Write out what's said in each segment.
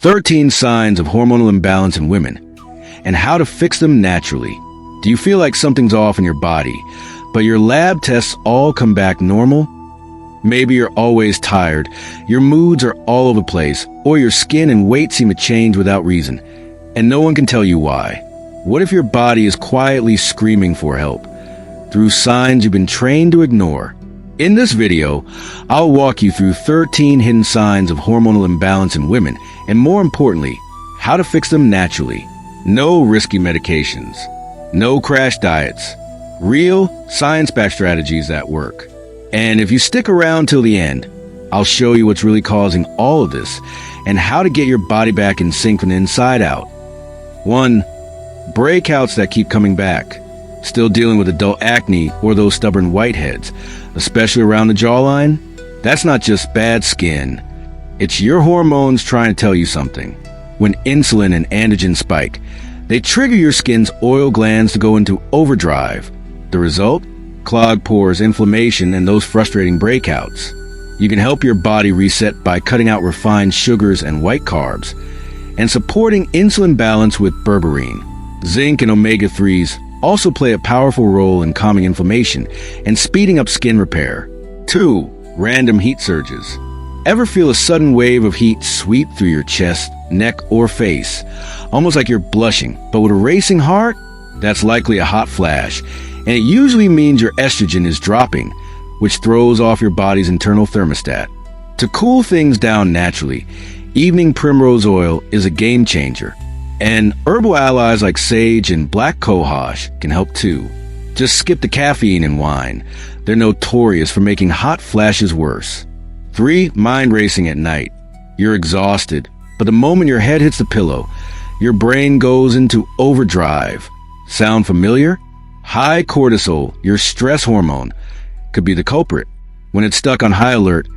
13 signs of hormonal imbalance in women, and how to fix them naturally. Do you feel like something's off in your body, but your lab tests all come back normal? Maybe you're always tired, your moods are all over the place, or your skin and weight seem to change without reason, and no one can tell you why. What if your body is quietly screaming for help through signs you've been trained to ignore? In this video, I'll walk you through 13 hidden signs of hormonal imbalance in women, and more importantly, how to fix them naturally. No risky medications, no crash diets, real science-backed strategies that work. And if you stick around till the end, I'll show you what's really causing all of this and how to get your body back in sync from the inside out. 1. Breakouts that keep coming back. Still dealing with adult acne or those stubborn whiteheads, especially around the jawline? That's not just bad skin. It's your hormones trying to tell you something. When insulin and androgen spike, they trigger your skin's oil glands to go into overdrive. The result? Clogged pores, inflammation, and those frustrating breakouts. You can help your body reset by cutting out refined sugars and white carbs, and supporting insulin balance with berberine. Zinc and omega-3s also play a powerful role in calming inflammation and speeding up skin repair. 2. Random heat surges. Ever feel a sudden wave of heat sweep through your chest, neck, or face? Almost like you're blushing, but with a racing heart? That's likely a hot flash, and it usually means your estrogen is dropping, which throws off your body's internal thermostat. To cool things down naturally, evening primrose oil is a game changer, and herbal allies like sage and black cohosh can help too. Just skip the caffeine in wine. They're notorious for making hot flashes worse. 3. Mind racing at night. You're exhausted, but the moment your head hits the pillow, your brain goes into overdrive. Sound familiar? High cortisol, your stress hormone, could be the culprit. When it's stuck on high alert,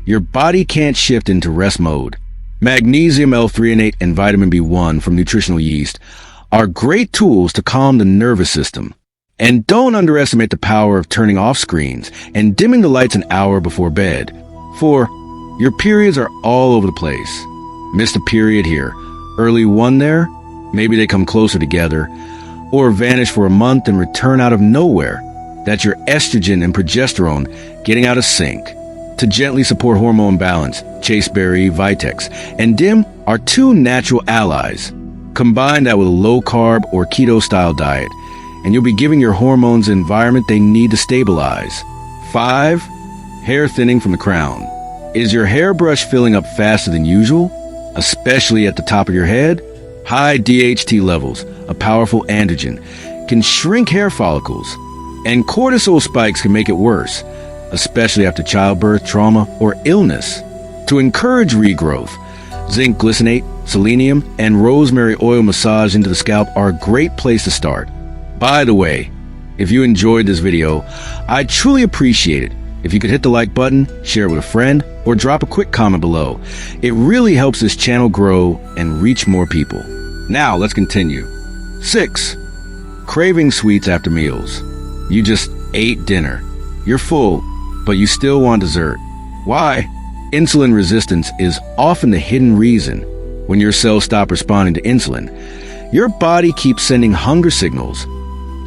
your body can't shift into rest mode. Magnesium, L-threonate, and vitamin B1 from nutritional yeast are great tools to calm the nervous system. And don't underestimate the power of turning off screens and dimming the lights an hour before bed. 4. Your periods are all over the place. Missed a period here, early one there, maybe they come closer together, or vanish for a month and return out of nowhere. That's your estrogen and progesterone getting out of sync. To gently support hormone balance, chasteberry, vitex, and dim are 2 natural allies. Combine that with a low-carb or keto-style diet, and you'll be giving your hormones the environment they need to stabilize. 5. Hair thinning from the crown. Is your hairbrush filling up faster than usual, especially at the top of your head? High DHT levels, a powerful androgen, can shrink hair follicles, and cortisol spikes can make it worse, especially after childbirth, trauma, or illness. To encourage regrowth, zinc glycinate, selenium, and rosemary oil massage into the scalp are a great place to start. By the way, if you enjoyed this video, I'd truly appreciate it if you could hit the like button, share it with a friend, or drop a quick comment below. It really helps this channel grow and reach more people. Now, let's continue. 6. Craving sweets after meals. You just ate dinner. You're full, but you still want dessert. Why? Insulin resistance is often the hidden reason. When your cells stop responding to insulin, your body keeps sending hunger signals,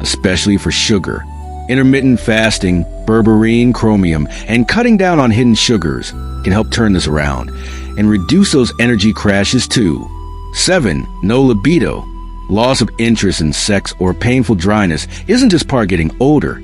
especially for sugar. Intermittent fasting, berberine, chromium, and cutting down on hidden sugars can help turn this around and reduce those energy crashes too. 7. No libido. Loss of interest in sex or painful dryness isn't just part getting older.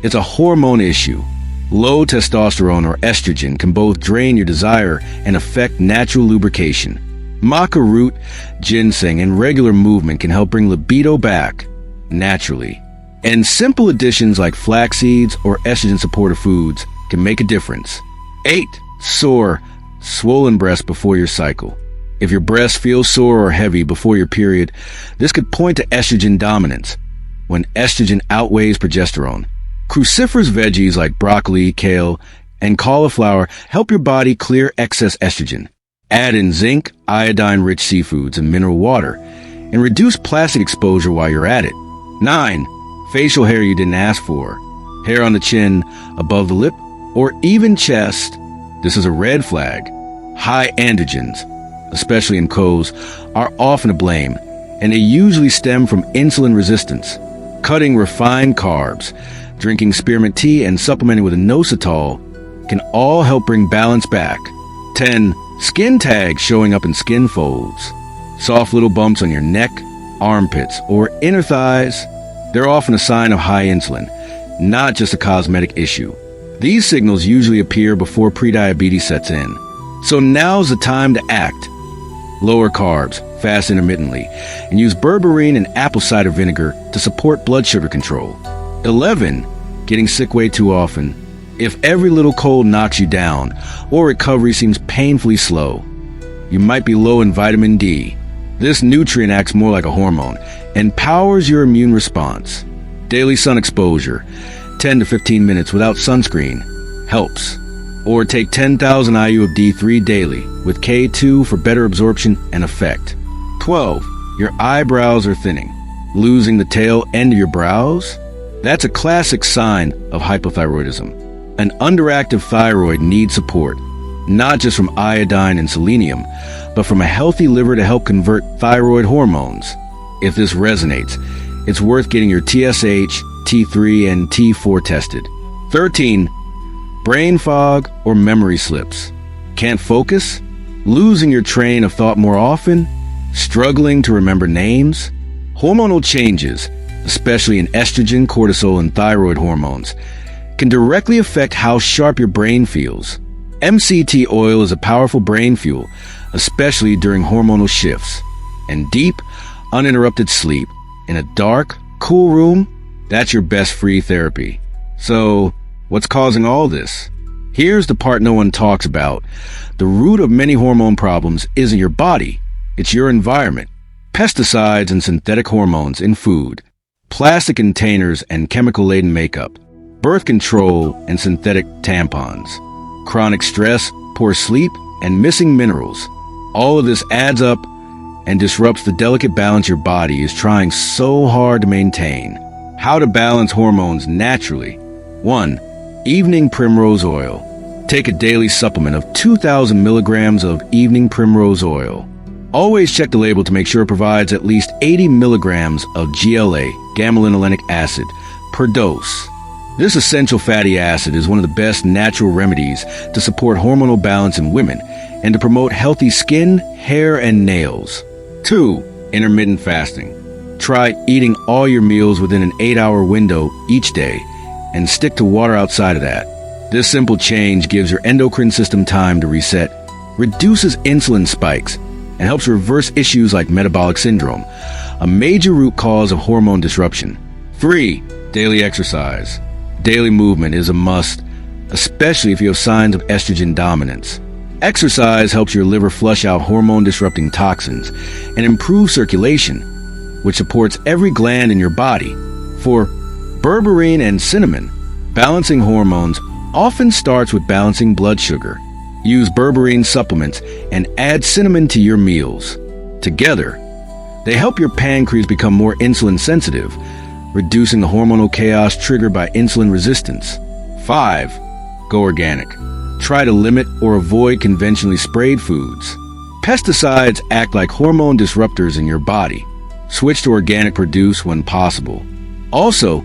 It's a hormone issue. Low testosterone or estrogen can both drain your desire and affect natural lubrication. Maca root, ginseng, and regular movement can help bring libido back naturally. And simple additions like flax seeds or estrogen-supportive foods can make a difference. 8. Sore, swollen breasts before your cycle. If your breast feels sore or heavy before your period, this could point to estrogen dominance, when estrogen outweighs progesterone. Cruciferous veggies like broccoli, kale, and cauliflower help your body clear excess estrogen. Add in zinc, iodine-rich seafoods, and mineral water, and reduce plastic exposure while you're at it. 9. Facial hair you didn't ask for. Hair on the chin, above the lip, or even chest. This is a red flag. High androgens, especially in COS, are often to blame, and they usually stem from insulin resistance. Cutting refined carbs, drinking spearmint tea, and supplementing with inositol can all help bring balance back. 10. Skin tags showing up in skin folds. Soft little bumps on your neck, armpits, or inner thighs. They're often a sign of high insulin, not just a cosmetic issue. These signals usually appear before prediabetes sets in. So now's the time to act. Lower carbs, fast intermittently, and use berberine and apple cider vinegar to support blood sugar control. 11. Getting sick way too often. If every little cold knocks you down, or recovery seems painfully slow, you might be low in vitamin D. This nutrient acts more like a hormone and powers your immune response. Daily sun exposure, 10 to 15 minutes without sunscreen, helps. Or take 10,000 IU of D3 daily with K2 for better absorption and effect. 12. Your eyebrows are thinning. Losing the tail end of your brows? That's a classic sign of hypothyroidism. An underactive thyroid needs support, not just from iodine and selenium, but from a healthy liver to help convert thyroid hormones. If this resonates, it's worth getting your TSH, T3, and T4 tested. 13. Brain fog or memory slips. Can't focus? Losing your train of thought more often? Struggling to remember names? Hormonal changes, especially in estrogen, cortisol, and thyroid hormones, can directly affect how sharp your brain feels. MCT oil is a powerful brain fuel, especially during hormonal shifts. And deep, uninterrupted sleep in a dark, cool room, that's your best free therapy. So, what's causing all this? Here's the part no one talks about. The root of many hormone problems isn't your body, it's your environment. Pesticides and synthetic hormones in food, plastic containers and chemical-laden makeup, birth control and synthetic tampons, chronic stress, poor sleep, and missing minerals. All of this adds up and disrupts the delicate balance your body is trying so hard to maintain. How to balance hormones naturally. 1. Evening primrose oil. Take a daily supplement of 2,000 milligrams of evening primrose oil. Always check the label to make sure it provides at least 80 milligrams of GLA, gamma-linolenic acid, per dose. This essential fatty acid is one of the best natural remedies to support hormonal balance in women and to promote healthy skin, hair, and nails. 2. Intermittent fasting. Try eating all your meals within an 8-hour window each day and stick to water outside of that. This simple change gives your endocrine system time to reset, reduces insulin spikes, and helps reverse issues like metabolic syndrome, a major root cause of hormone disruption. 3. Daily exercise. Daily movement is a must, especially if you have signs of estrogen dominance. Exercise helps your liver flush out hormone-disrupting toxins and improve circulation, which supports every gland in your body. For berberine and cinnamon, balancing hormones often starts with balancing blood sugar. Use berberine supplements and add cinnamon to your meals. Together, they help your pancreas become more insulin sensitive, reducing the hormonal chaos triggered by insulin resistance. 5. Go organic. Try to limit or avoid conventionally sprayed foods. Pesticides act like hormone disruptors in your body. Switch to organic produce when possible. Also,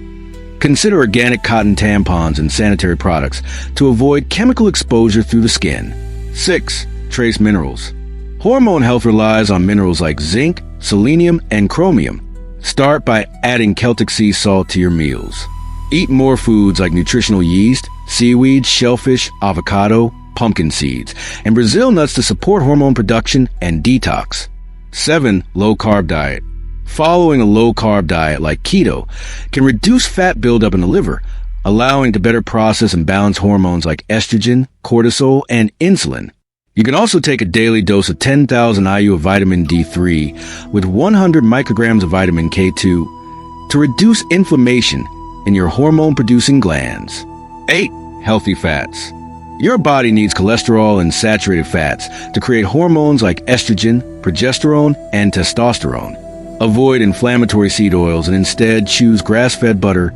consider organic cotton tampons and sanitary products to avoid chemical exposure through the skin. 6. Trace minerals. Hormone health relies on minerals like zinc, selenium, and chromium. Start by adding Celtic sea salt to your meals. Eat more foods like nutritional yeast, seaweed, shellfish, avocado, pumpkin seeds, and Brazil nuts to support hormone production and detox. 7. Low-carb diet. Following a low-carb diet like keto can reduce fat buildup in the liver, allowing to better process and balance hormones like estrogen, cortisol, and insulin. You can also take a daily dose of 10,000 IU of vitamin D3 with 100 micrograms of vitamin K2 to reduce inflammation in your hormone-producing glands. 8. Healthy fats. Your body needs cholesterol and saturated fats to create hormones like estrogen, progesterone, and testosterone. Avoid inflammatory seed oils and instead choose grass-fed butter,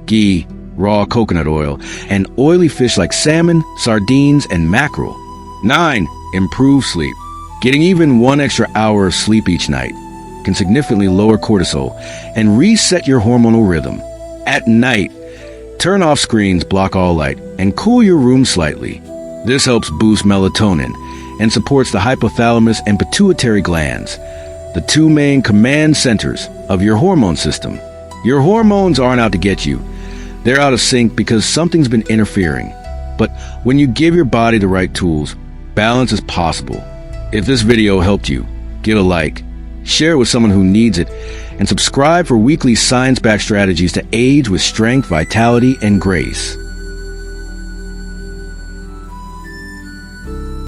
ghee, raw coconut oil, and oily fish like salmon, sardines, and mackerel. 9. Improve sleep. Getting even 1 extra hour of sleep each night can significantly lower cortisol and reset your hormonal rhythm. At night, turn off screens, block all light, and cool your room slightly. This helps boost melatonin and supports the hypothalamus and pituitary glands, the two main command centers of your hormone system. Your hormones aren't out to get you. They're out of sync because something's been interfering. But when you give your body the right tools, balance is possible. If this video helped you, give a like, share it with someone who needs it, and subscribe for weekly science-backed strategies to age with strength, vitality, and grace.